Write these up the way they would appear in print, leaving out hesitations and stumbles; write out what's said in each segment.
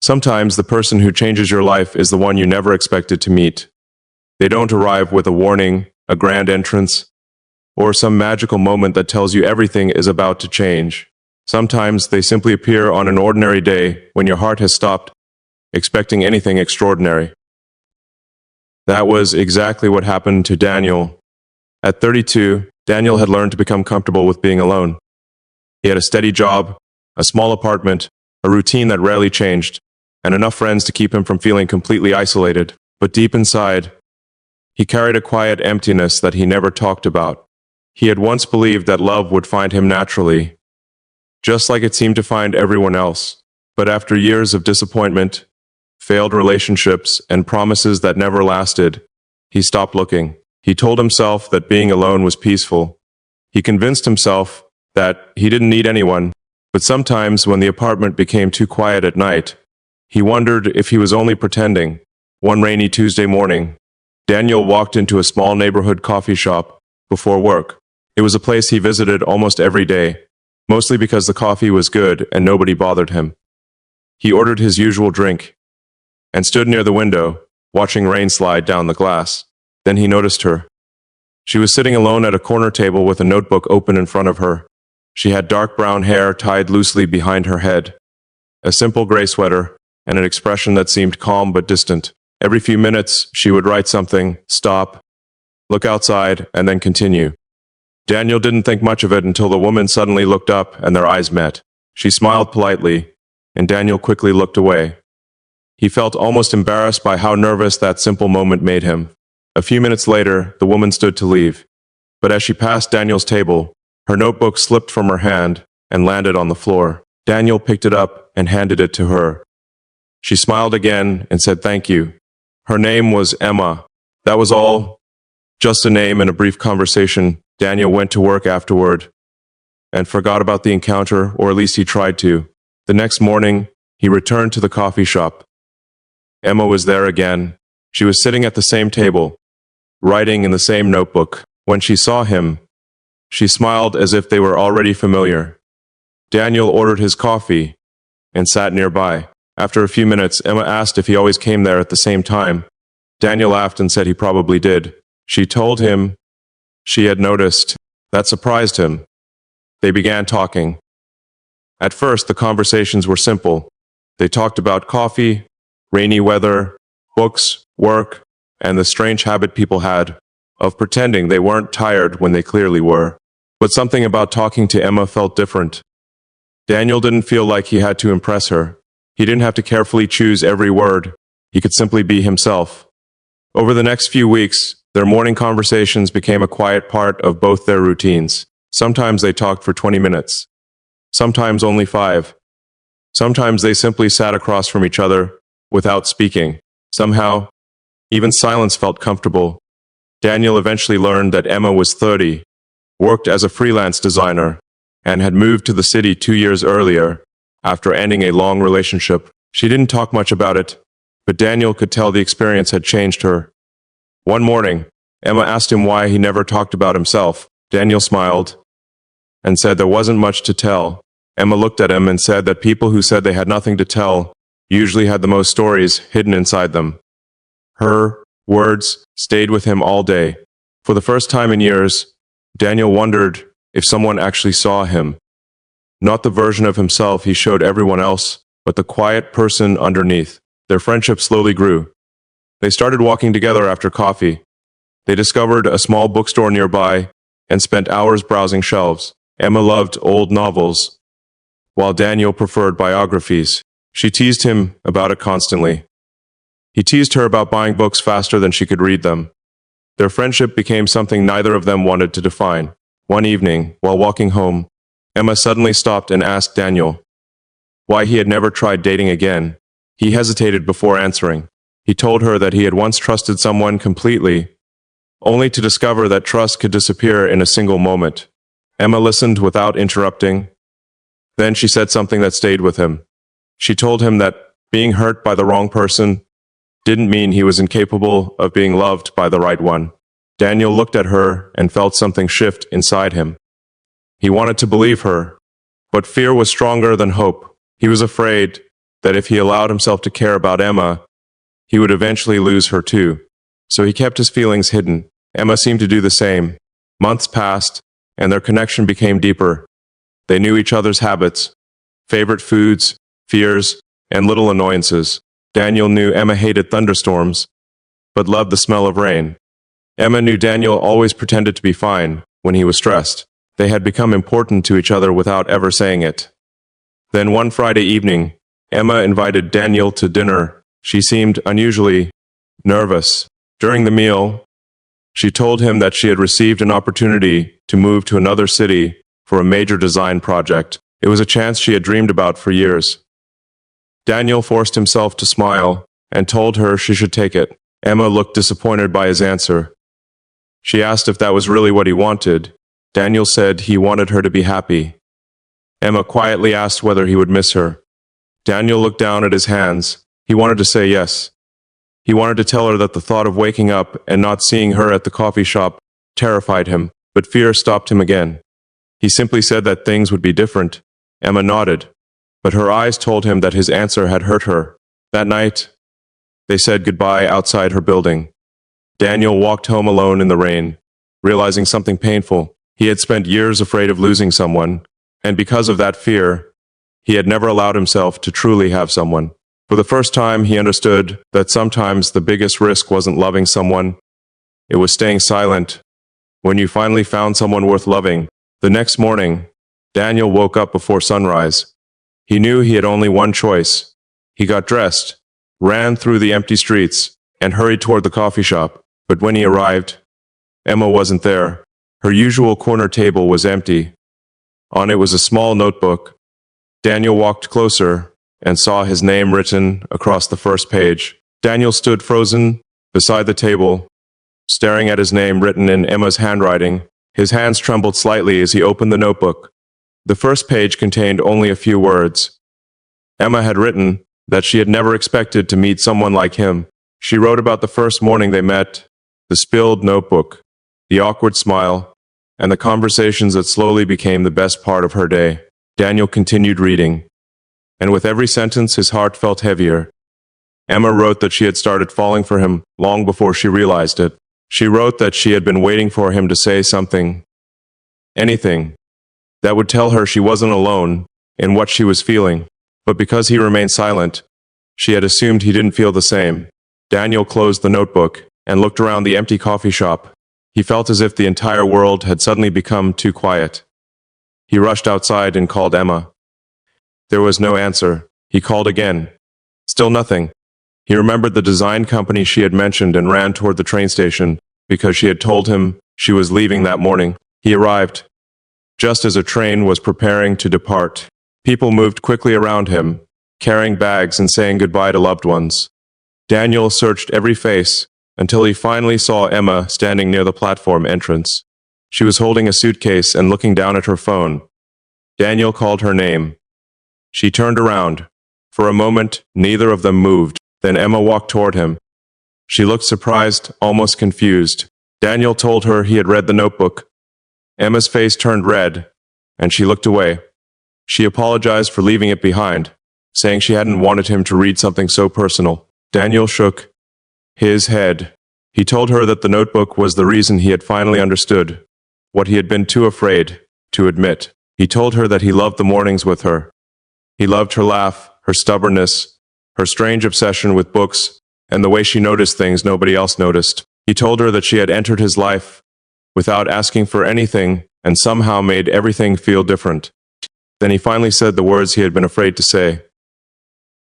Sometimes the person who changes your life is the one you never expected to meet. They don't arrive with a warning, a grand entrance, or some magical moment that tells you everything is about to change. Sometimes they simply appear on an ordinary day when your heart has stopped expecting anything extraordinary. That was exactly what happened to Daniel. At 32, Daniel had learned to become comfortable with being alone. He had a steady job, a small apartment, a routine that rarely changed, and enough friends to keep him from feeling completely isolated. But deep inside, he carried a quiet emptiness that he never talked about. He had once believed that love would find him naturally, just like it seemed to find everyone else. But after years of disappointment, failed relationships, and promises that never lasted, he stopped looking. He told himself that being alone was peaceful. He convinced himself that he didn't need anyone, but sometimes when the apartment became too quiet at night, he wondered if he was only pretending. One rainy Tuesday morning, Daniel walked into a small neighborhood coffee shop before work. It was a place he visited almost every day, mostly because the coffee was good and nobody bothered him. He ordered his usual drink and stood near the window, watching rain slide down the glass. Then he noticed her. She was sitting alone at a corner table with a notebook open in front of her. She had dark brown hair tied loosely behind her head, a simple gray sweater, and an expression that seemed calm but distant. Every few minutes, she would write something, stop, look outside, and then continue. Daniel didn't think much of it until the woman suddenly looked up and their eyes met. She smiled politely, and Daniel quickly looked away. He felt almost embarrassed by how nervous that simple moment made him. A few minutes later, the woman stood to leave. But as she passed Daniel's table, her notebook slipped from her hand and landed on the floor. Daniel picked it up and handed it to her. She smiled again and said thank you. Her name was Emma. That was all. Just a name and a brief conversation. Daniel went to work afterward and forgot about the encounter, or at least he tried to. The next morning, he returned to the coffee shop. Emma was there again. She was sitting at the same table, writing in the same notebook. When she saw him, she smiled as if they were already familiar. Daniel ordered his coffee and sat nearby. After a few minutes, Emma asked if he always came there at the same time. Daniel laughed and said he probably did. She told him she had noticed. That surprised him. They began talking. At first, the conversations were simple. They talked about coffee, rainy weather, books, work, and the strange habit people had of pretending they weren't tired when they clearly were. But something about talking to Emma felt different. Daniel didn't feel like he had to impress her. He didn't have to carefully choose every word. He could simply be himself. Over the next few weeks, their morning conversations became a quiet part of both their routines. Sometimes they talked for 20 minutes. Sometimes only 5. Sometimes they simply sat across from each other without speaking. Somehow, even silence felt comfortable. Daniel eventually learned that Emma was 30, worked as a freelance designer, and had moved to the city 2 years earlier after ending a long relationship. She didn't talk much about it, but Daniel could tell the experience had changed her. One morning, Emma asked him why he never talked about himself. Daniel smiled and said there wasn't much to tell. Emma looked at him and said that people who said they had nothing to tell usually had the most stories hidden inside them. Her words stayed with him all day. For the first time in years, Daniel wondered if someone actually saw him. Not the version of himself he showed everyone else, but the quiet person underneath. Their friendship slowly grew. They started walking together after coffee. They discovered a small bookstore nearby and spent hours browsing shelves. Emma loved old novels, while Daniel preferred biographies. She teased him about it constantly. He teased her about buying books faster than she could read them. Their friendship became something neither of them wanted to define. One evening, while walking home, Emma suddenly stopped and asked Daniel why he had never tried dating again. He hesitated before answering. He told her that he had once trusted someone completely, only to discover that trust could disappear in a single moment. Emma listened without interrupting. Then she said something that stayed with him. She told him that being hurt by the wrong person didn't mean he was incapable of being loved by the right one. Daniel looked at her and felt something shift inside him. He wanted to believe her, but fear was stronger than hope. He was afraid that if he allowed himself to care about Emma, he would eventually lose her too. So he kept his feelings hidden. Emma seemed to do the same. Months passed, and their connection became deeper. They knew each other's habits, favorite foods, fears, and little annoyances. Daniel knew Emma hated thunderstorms, but loved the smell of rain. Emma knew Daniel always pretended to be fine when he was stressed. They had become important to each other without ever saying it. Then one Friday evening, Emma invited Daniel to dinner. She seemed unusually nervous. During the meal, she told him that she had received an opportunity to move to another city for a major design project. It was a chance she had dreamed about for years. Daniel forced himself to smile and told her she should take it. Emma looked disappointed by his answer. She asked if that was really what he wanted. Daniel said he wanted her to be happy. Emma quietly asked whether he would miss her. Daniel looked down at his hands. He wanted to say yes. He wanted to tell her that the thought of waking up and not seeing her at the coffee shop terrified him, but fear stopped him again. He simply said that things would be different. Emma nodded, but her eyes told him that his answer had hurt her. That night, they said goodbye outside her building. Daniel walked home alone in the rain, realizing something painful. He had spent years afraid of losing someone, and because of that fear, he had never allowed himself to truly have someone. For the first time, he understood that sometimes the biggest risk wasn't loving someone, it was staying silent. When you finally found someone worth loving, the next morning, Daniel woke up before sunrise. He knew he had only one choice. He got dressed, ran through the empty streets, and hurried toward the coffee shop. But when he arrived, Emma wasn't there. Her usual corner table was empty. On it was a small notebook. Daniel walked closer and saw his name written across the first page. Daniel stood frozen beside the table, staring at his name written in Emma's handwriting. His hands trembled slightly as he opened the notebook. The first page contained only a few words. Emma had written that she had never expected to meet someone like him. She wrote about the first morning they met, the spilled notebook, the awkward smile, and the conversations that slowly became the best part of her day. Daniel continued reading, and with every sentence his heart felt heavier. Emma wrote that she had started falling for him long before she realized it. She wrote that she had been waiting for him to say something, anything, that would tell her she wasn't alone in what she was feeling. But because he remained silent, she had assumed he didn't feel the same. Daniel closed the notebook and looked around the empty coffee shop. He felt as if the entire world had suddenly become too quiet. He rushed outside and called Emma. There was no answer. He called again. Still nothing. He remembered the design company she had mentioned and ran toward the train station because she had told him she was leaving that morning. He arrived just as a train was preparing to depart. People moved quickly around him, carrying bags and saying goodbye to loved ones. Daniel searched every face until he finally saw Emma standing near the platform entrance. She was holding a suitcase and looking down at her phone. Daniel called her name. She turned around. For a moment, neither of them moved. Then Emma walked toward him. She looked surprised, almost confused. Daniel told her he had read the notebook. Emma's face turned red, and she looked away. She apologized for leaving it behind, saying she hadn't wanted him to read something so personal. Daniel shook his head. He told her that the notebook was the reason he had finally understood what he had been too afraid to admit. He told her that he loved the mornings with her. He loved her laugh, her stubbornness, her strange obsession with books, and the way she noticed things nobody else noticed. He told her that she had entered his life without asking for anything and somehow made everything feel different. Then he finally said the words he had been afraid to say.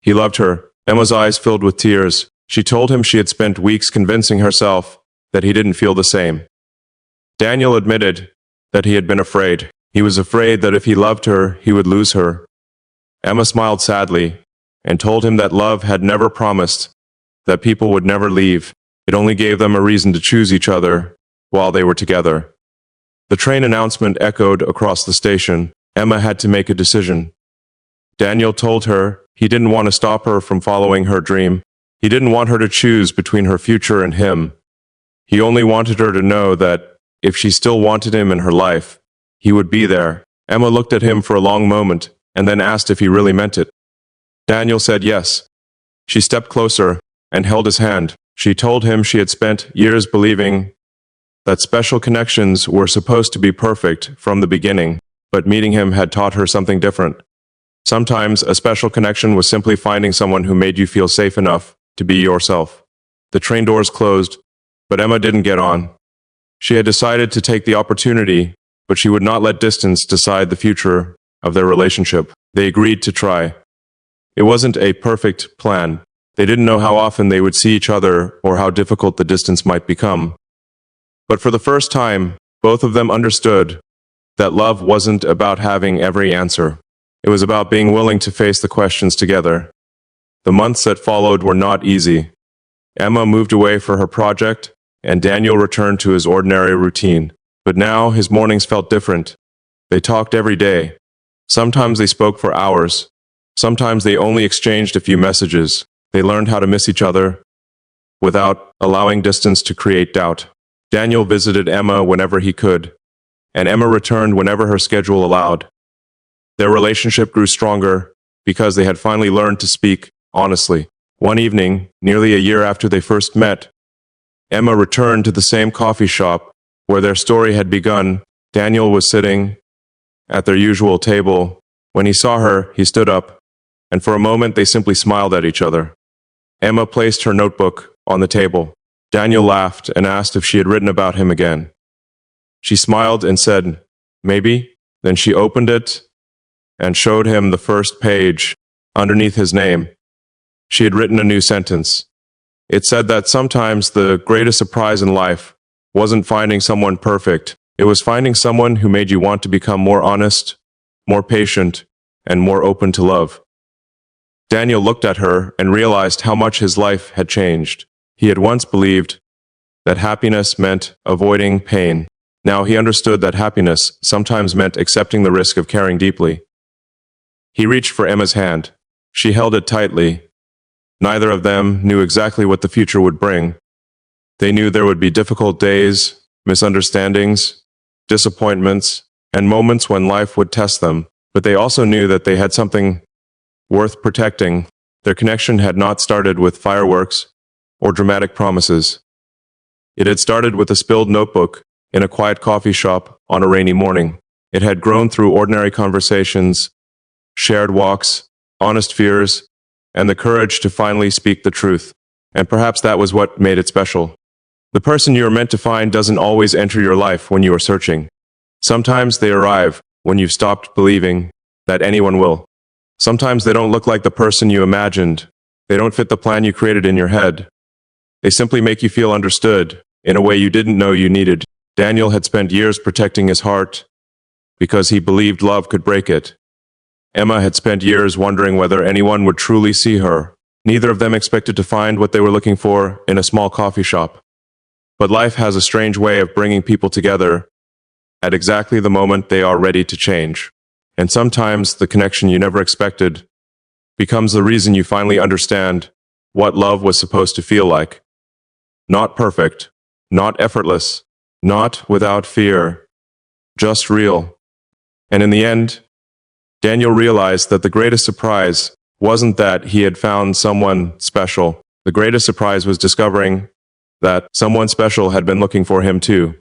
He loved her. Emma's eyes filled with tears. She told him she had spent weeks convincing herself that he didn't feel the same. Daniel admitted that he had been afraid. He was afraid that if he loved her, he would lose her. Emma smiled sadly and told him that love had never promised that people would never leave. It only gave them a reason to choose each other while they were together. The train announcement echoed across the station. Emma had to make a decision. Daniel told her he didn't want to stop her from following her dream. He didn't want her to choose between her future and him. He only wanted her to know that if she still wanted him in her life, he would be there. Emma looked at him for a long moment and then asked if he really meant it. Daniel said yes. She stepped closer and held his hand. She told him she had spent years believing that special connections were supposed to be perfect from the beginning, but meeting him had taught her something different. Sometimes a special connection was simply finding someone who made you feel safe enough to be yourself. The train doors closed, but Emma didn't get on. She had decided to take the opportunity, but she would not let distance decide the future of their relationship. They agreed to try. It wasn't a perfect plan. They didn't know how often they would see each other or how difficult the distance might become. But for the first time, both of them understood that love wasn't about having every answer. It was about being willing to face the questions together. The months that followed were not easy. Emma moved away for her project, and Daniel returned to his ordinary routine. But now his mornings felt different. They talked every day. Sometimes they spoke for hours. Sometimes they only exchanged a few messages. They learned how to miss each other without allowing distance to create doubt. Daniel visited Emma whenever he could, and Emma returned whenever her schedule allowed. Their relationship grew stronger because they had finally learned to speak honestly. One evening, nearly a year after they first met, Emma returned to the same coffee shop where their story had begun. Daniel was sitting at their usual table. When he saw her, he stood up, and for a moment they simply smiled at each other. Emma placed her notebook on the table. Daniel laughed and asked if she had written about him again. She smiled and said, "Maybe." Then she opened it and showed him the first page underneath his name. She had written a new sentence. It said that sometimes the greatest surprise in life wasn't finding someone perfect. It was finding someone who made you want to become more honest, more patient, and more open to love. Daniel looked at her and realized how much his life had changed. He had once believed that happiness meant avoiding pain. Now he understood that happiness sometimes meant accepting the risk of caring deeply. He reached for Emma's hand. She held it tightly. Neither of them knew exactly what the future would bring. They knew there would be difficult days, misunderstandings, disappointments, and moments when life would test them, but they also knew that they had something worth protecting. Their connection had not started with fireworks or dramatic promises. It had started with a spilled notebook in a quiet coffee shop on a rainy morning. It had grown through ordinary conversations, shared walks, honest fears, and the courage to finally speak the truth. And perhaps that was what made it special. The person you are meant to find doesn't always enter your life when you are searching. Sometimes they arrive when you've stopped believing that anyone will. Sometimes they don't look like the person you imagined. They don't fit the plan you created in your head. They simply make you feel understood in a way you didn't know you needed. Daniel had spent years protecting his heart because he believed love could break it. Emma had spent years wondering whether anyone would truly see her. Neither of them expected to find what they were looking for in a small coffee shop. But life has a strange way of bringing people together at exactly the moment they are ready to change. And sometimes the connection you never expected becomes the reason you finally understand what love was supposed to feel like. Not perfect, not effortless, not without fear, just real. And in the end, Daniel realized that the greatest surprise wasn't that he had found someone special. The greatest surprise was discovering that someone special had been looking for him too.